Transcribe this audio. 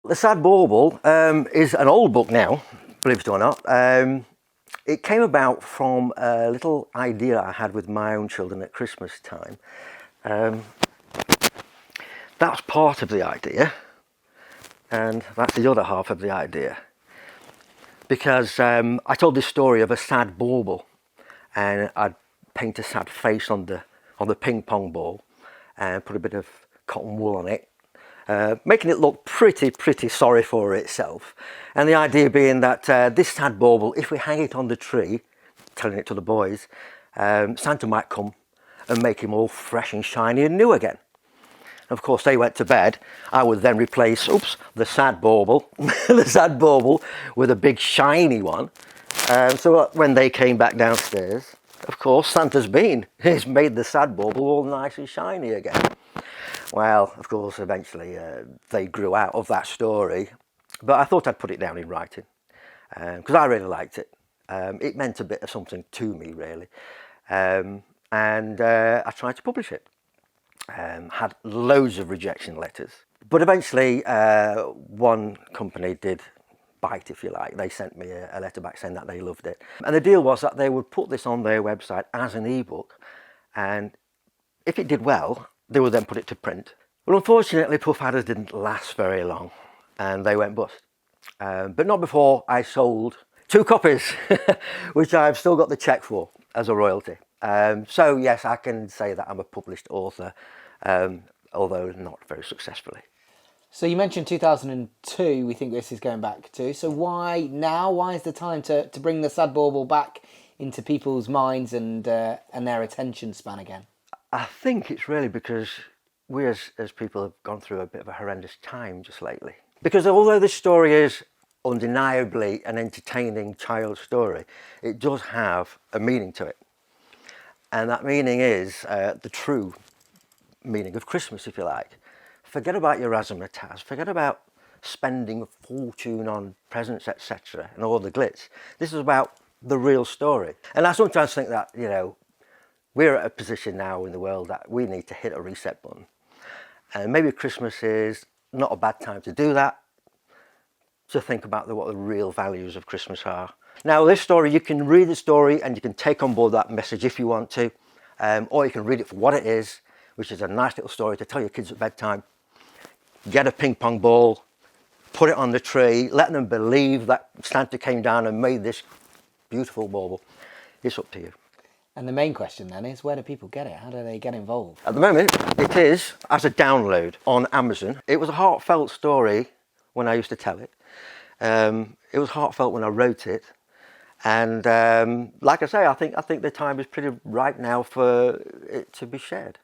The Sad Bauble is an old book now, believe it or not. It came about from a little idea I had with my own children at Christmas time. That's part of the idea, and that's the other half of the idea. Because I told this story of a sad bauble, and I'd paint a sad face on the ping pong ball and put a bit of cotton wool on it, making it look pretty sorry for itself. And the idea being that this sad bauble, if we hang it on the tree, telling it to the boys, Santa might come and make him all fresh and shiny and new again. Of course, they went to bed. I would then replace, the sad bauble, the sad bauble with a big shiny one. So when they came back downstairs, of course, Santa's been. He's made the sad bauble all nice and shiny again. Well, of course, eventually they grew out of that story, but I thought I'd put it down in writing because I really liked it. It meant a bit of something to me, really, and I tried to publish it. Had loads of rejection letters, but eventually one company did bite, if you like. They sent me a letter back saying that they loved it, and the deal was that they would put this on their website as an ebook, and if it did well, they would then put it to print. Well, unfortunately, Puff Adders didn't last very long, and they went bust. But not before I sold 2 copies, which I've still got the cheque for as a royalty. So yes, I can say that I'm a published author, although not very successfully. So you mentioned 2002, we think this is going back to. So why now? Why is the time to bring the Sad Bauble back into people's minds and their attention span again? I think it's really because we as people have gone through a bit of a horrendous time just lately. Because although this story is undeniably an entertaining child story, it does have a meaning to it. And that meaning is the true meaning of Christmas, if you like. Forget about your razzmatazz, forget about spending a fortune on presents, etc., and all the glitz. This is about the real story. And I sometimes think that, we're at a position now in the world that we need to hit a reset button. And maybe Christmas is not a bad time to do that, to think about what the real values of Christmas are. Now, this story, you can read the story and you can take on board that message if you want to, or you can read it for what it is, which is a nice little story to tell your kids at bedtime. Get a ping pong ball, put it on the tree, let them believe that Santa came down and made this beautiful bauble. It's up to you. And the main question then is, where do people get it? How do they get involved? At the moment, it is as a download on Amazon. It was a heartfelt story when I used to tell it. It was heartfelt when I wrote it. And like I say, I think the time is pretty right now for it to be shared.